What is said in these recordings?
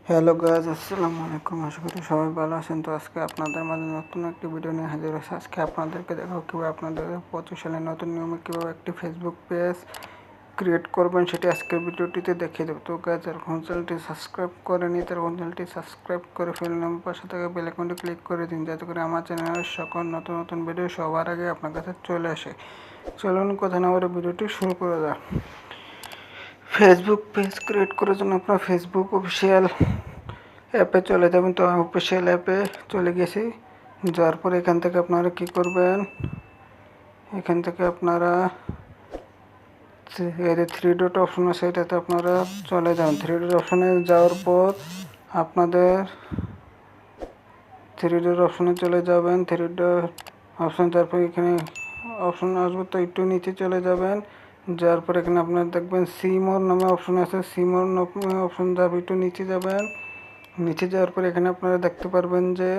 Hello guys, আসসালামু আলাইকুম। আশা করি সবাই ভালো আছেন। তো আজকে আপনাদের মাঝে নতুন একটি ভিডিও নিয়ে হাজির হয়েছে। আজকে আপনাদেরকে দেখাবো কীভাবে আপনাদের 25 সালের নতুন নিয়মে কীভাবে একটি ফেসবুক পেজ ক্রিয়েট করবেন, সেটি আজকের ভিডিওটিতে দেখিয়ে দেবো। তো গাইজ, এখন চ্যানেলটি সাবস্ক্রাইব করে নিই, তার চ্যানেলটি সাবস্ক্রাইব করে ফেলুন, পাশে থাকা বেল আইকনটি ক্লিক করে দিন, যাতে করে আমার চ্যানেলের সকল নতুন নতুন ভিডিও সবার আগে আপনার কাছে চলে আসে। চলুন কথা না বলে ভিডিওটি শুরু করে দেয়। ফেসবুক পেজ ক্রিয়েট করার জন্য আপনার ফেসবুক অফিসিয়াল অ্যাপে চলে যাবেন। তো আমি অফিসিয়াল অ্যাপে চলে গেছি। যাওয়ার পরে এখান থেকে আপনারা কি করবেন, এখান থেকে আপনারা এই যে 3 ডট অপশন আছে, এটাতে আপনারা চলে যাবেন। 3 ডট অপশনে যাওয়ার পর আপনাদের 3 ডট অপশনে চলে যাবেন। 3 ডট অপশন যাওয়ার পর এখানে অপশন আসবে, তো একটু নিচে চলে যাবেন। যাওয়ার পর এখানে আপনারা দেখবেন সিমোর নামে অপশন আছে, সিমোর নামে অপশন যাবে, একটু নিচে যাবেন। নিচে যাওয়ার পর এখানে আপনারা দেখতে পারবেন যে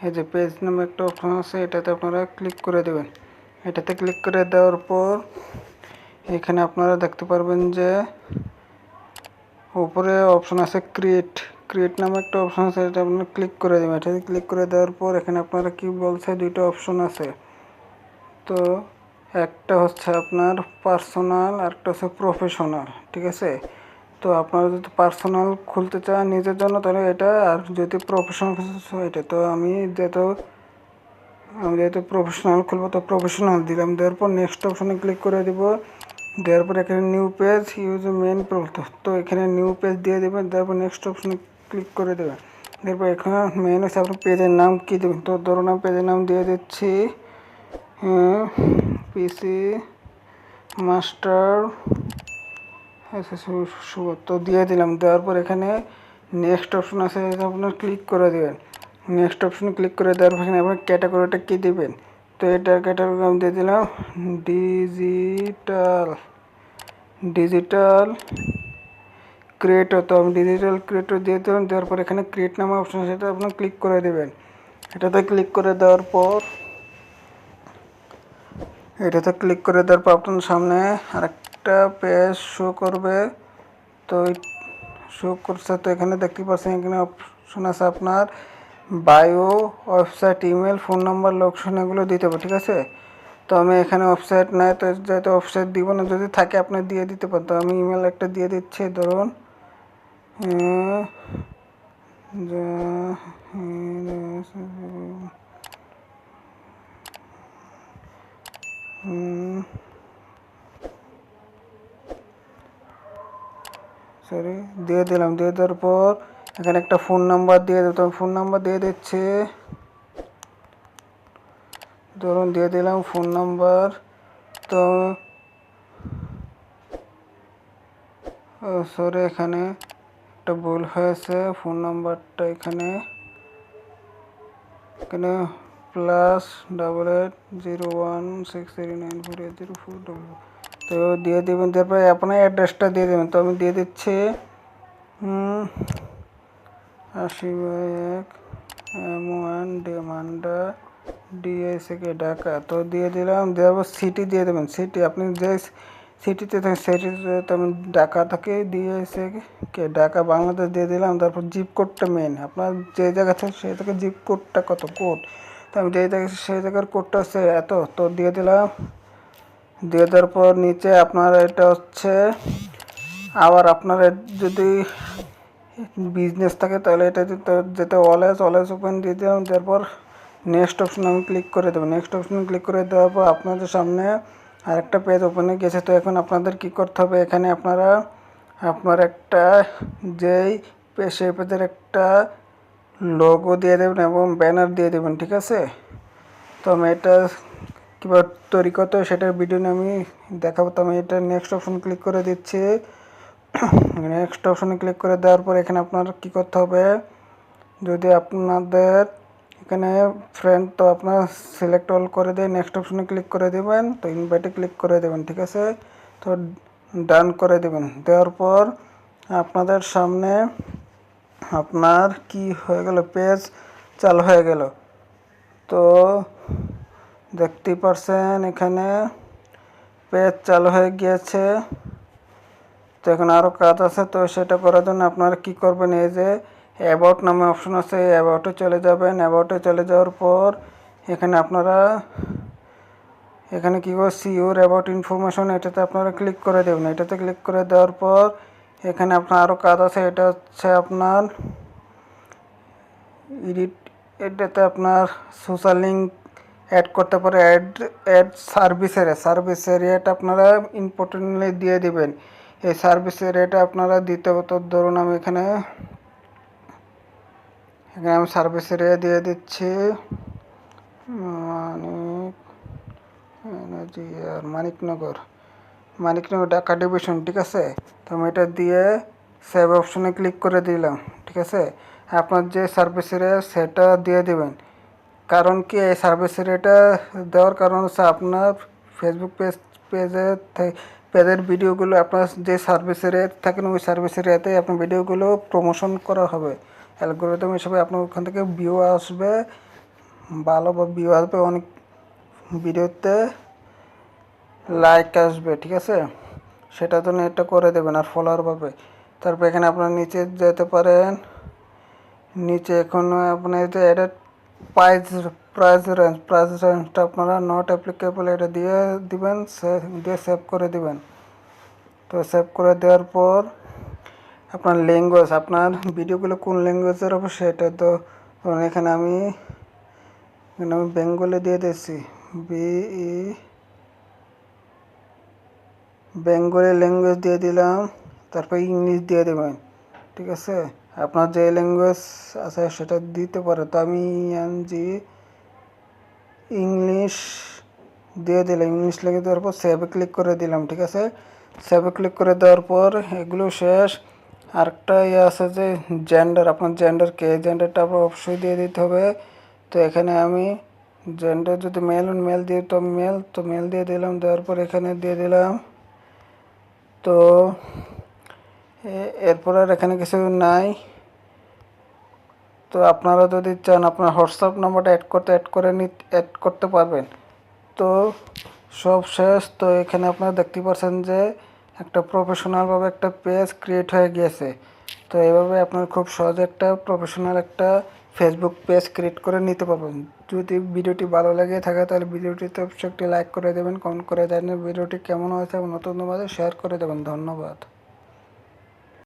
এই যে পেজ নামে একটা অপশন আছে, এটাতে আপনারা ক্লিক করে দেবেন। এটাতে ক্লিক করে দেওয়ার পর এখানে আপনারা দেখতে পারবেন যে উপরে অপশন আছে ক্রিয়েট নামে একটা অপশন আছে, এটা আপনারা ক্লিক করে দেবেন। এটাতে ক্লিক করে দেওয়ার পর এখানে আপনারা কি বলছে, দুইটা অপশন আছে। তো একটা হচ্ছে আপনার পার্সোনাল আর একটা হচ্ছে প্রফেশনাল, ঠিক আছে। তো আপনারা যদি পার্সোনাল খুলতে চান নিজের জন্য তাহলে এটা, আর যদি প্রফেশনাল এটা, তো আমি যেহেতু প্রফেশনাল খুলবো তো প্রফেশনাল দিলাম। দেওয়ার পর নেক্সট অপশনে ক্লিক করে দেব। দেওয়ার পর এখানে নিউ পেজ ইউজ মেন তো এখানে নিউ পেজ দিয়ে দেবেন। দেওয়ার পর নেক্সট অপশনে ক্লিক করে দেবেন। এরপর এখানে মেন হচ্ছে আপনার পেজের নাম কী দেবেন। তো ধরুন আমি পেজের নাম দিয়ে দিচ্ছি পিসি মাস্টার তো দিয়ে দিলাম। দেওয়ার পর এখানে নেক্সট অপশন আছে, আপনার ক্লিক করে দেবেন। নেক্সট অপশনে ক্লিক করে দেওয়ার পর এখানে আপনার ক্যাটাগরিটা কী দেবেন। তো এটার ক্যাটাগরি আমি দিয়ে দিলাম ডিজিটাল ক্রিয়েটর। তো আমি ডিজিটাল ক্রিয়েটর দিয়ে দিলাম। দেওয়ার পর এখানে ক্রিয়েট নামে অপশন আছে, সেটা আপনার ক্লিক করে দেবেন। এটাতে ক্লিক করে দেওয়ার পর আপনার সামনে আরেকটা পেজ শো করবে। তো শো করছে, তো এখানে দেখতে পাচ্ছেন এখানে অপশন আছে আপনার bio, website, email, phone number, location এগুলো দিতে হবে, ঠিক আছে। তো আমি এখানে ওয়েবসাইট নাই, তো যেহেতু ওয়েবসাইট দিব না, যদি থাকে আপনি দিয়ে দিতে পারেন। তো আমি ইমেল একটা দিয়ে দিচ্ছি, ধরুন দিয়ে দিলাম। দিয়ে দেওয়ার পর এখানে একটা ফোন নাম্বার দিয়ে দিতে হবে, ফোন নাম্বার দিয়ে দিচ্ছি, ধরুন দিয়ে দিলাম ফোন নাম্বার। তো সরি, এখানে একটা ভুল হয়েছে, ফোন নাম্বারটা এখানে +88016394804804। তো দিয়ে দেবেন। তারপরে আপনার অ্যাড্রেসটা দিয়ে দেবেন। তো আমি দিয়ে দিচ্ছি 80/1 M1 মান্ডা DISK ঢাকা। তো দিয়ে দিলাম। দেওয়ার পর সিটি দিয়ে দেবেন। সিটি আপনি যে সিটিতে থাকেন সিটিতে, আমি ঢাকা থেকে DISK ঢাকা বাংলাদেশ দিয়ে দিলাম। তারপর জিপ কোডটা মেন, আপনার যে জায়গা থেকে সেই থেকে জিপ কোডটা কত কোড, তো আমি যেই জায়গায় সেই জায়গার কোডটা হচ্ছে এত, তো দিয়ে দিলাম। দিয়ে দেওয়ার পর নিচে আপনার এটা হচ্ছে, আবার আপনার যদি বিজনেস থাকে তাহলে এটা যেতে অলওয়েজ ওপেন দিয়ে দিলাম। তারপর নেক্সট অপশন আমি ক্লিক করে দেবো। নেক্সট অপশন ক্লিক করে দেওয়ার পর আপনাদের সামনে আরেকটা পেজ ওপেন হয়ে গেছে। তো এখন আপনাদের কি করতে হবে, এখানে আপনারা আপনার একটা সেই পেজের একটা লোগো দিয়ে দেবেন এবং ব্যানার দিয়ে দেবেন, ঠিক আছে। তো আমি এটা কীভাবে তৈরি করতে হবে সেটার ভিডিও নিয়ে আমি দেখাবো। তো আমি এটা নেক্সট অপশন ক্লিক করে দিচ্ছি। নেক্সট অপশনে ক্লিক করে দেওয়ার পর এখানে আপনার কি করতে হবে, যদি আপনাদের এখানে ফ্রেন্ড, তো আপনার সিলেক্ট অল করে দিয়ে নেক্সট অপশনে ক্লিক করে দেবেন। তো ইনভাইটে ক্লিক করে দেবেন, ঠিক আছে। তো ডান করে দেবেন। দেওয়ার পর আপনাদের সামনে আপনার কি হয়ে গেল, পেজ চালু হয়ে গেল। তো দেখতেই পারছেন এখানে পেজ চালু হয়ে গিয়েছে। তো এখানে আরও কাজ আছে। তো সেটা করার জন্য আপনারা কী করবেন, এই যে অ্যাবাউট নামে অপশন আছে, এই অ্যাবাউটে চলে যাবেন। অ্যাবাউটে চলে যাওয়ার পর এখানে আপনারা এখানে কী করে সি ইউর অ্যাবাউট ইনফরমেশন, এটাতে আপনারা ক্লিক করে দেবেন। এটাতে ক্লিক করে দেওয়ার পর এখানে আপনার আরও কাজ আছে। এটা হচ্ছে আপনার এডিট, এটাতে আপনার সোশ্যাল লিঙ্ক অ্যাড করতে পারে। অ্যাড সার্ভিস এরিয়াটা আপনারা ইম্পর্টেন্টলি দিয়ে দিবেন। এই সার্ভিস এরিয়াটা আপনারা দিতে হবে। তো ধরুন আমি এখানে আমি সার্ভিস এরিয়া দিয়ে দিচ্ছি মানিকনগর ঢাকা ডিভিশন, ঠিক আছে। তো আমি এটা দিয়ে সেভ অপশনে ক্লিক করে দিলাম, ঠিক আছে। আপনার যে সার্ভিস এরিয়া সেটা দিয়ে দিবেন। কারণ কি, এই সার্ভিস এরিয়াটা দেওয়ার কারণ হচ্ছে আপনার ফেসবুক পেজের ভিডিওগুলো আপনার যে সার্ভিস এরিয়া থাকেন ওই সার্ভিস এরিয়াতে আপনার ভিডিওগুলো প্রমোশন করা হবে। অ্যালগোরিদম হিসেবে আপনার ওখান থেকে ভিউ আসবে, ভালো ভিউ আসবে, অনেক ভিডিওতে লাইক আসবে, ঠিক আছে। সেটার জন্য এটা করে দেবেন আর ফলোয়ার পাবে। তারপর এখানে আপনার নিচে যেতে পারেন। নিচে এখন আপনি যে এটা প্রাইস রেঞ্জটা আপনারা নট অ্যাপ্লিকেবল এটা দিয়ে দিবেন, দিয়ে সেভ করে দিবেন। তো সেভ করে দেওয়ার পর আপনার ল্যাঙ্গুয়েজ, আপনার ভিডিওগুলো কোন ল্যাঙ্গুয়েজের হবে সেটা। তো এখানে আমি বেঙ্গলি দিয়ে দিচ্ছি, বেঙ্গলি ল্যাঙ্গুয়েজ দিয়ে দিলাম। তারপর ইংলিশ দিয়ে দেবেন, ঠিক আছে। আপনার যে ল্যাঙ্গুয়েজ আছে সেটা দিতে পারে। তো আমি ইংলিশ দিয়ে দিলাম। ইংলিশ লিখে দেওয়ার পর সেভে ক্লিক করে দিলাম, ঠিক আছে। সেভে ক্লিক করে দেওয়ার পর এগুলো শেষ। আরেকটা আছে যে জেন্ডার, আপনার জেন্ডার কে, জেন্ডারটা আপনার অবশ্যই দিয়ে দিতে হবে। তো এখানে আমি জেন্ডার যদি মেল দিয়ে তো মেল দিয়ে দিলাম। দেওয়ার পর এখানে দিয়ে দিলাম। তো এরপর আর এখানে কিছু নাই। তো আপনারা যদি চান আপনার হোয়াটসঅ্যাপ নাম্বারটা অ্যাড করতে পারবেন। তো সব শেষ। তো এখানে আপনারা দেখতে পাচ্ছেন যে একটা প্রফেশনালভাবে একটা পেজ ক্রিয়েট হয়ে গিয়েছে। তো এইভাবে আপনার খুব সহজে একটা প্রফেশনাল একটা ফেসবুক পেজ ক্রিয়েট করে নিতে পারবেন। যদি ভিডিওটি ভালো লাগে থাকে তাহলে ভিডিওটিতে অবশ্যই একটি লাইক করে দেবেন, কমেন্ট করে জানিয়ে ভিডিওটি কেমন হয়েছে এবং নতুন শেয়ার করে দেবেন। ধন্যবাদ।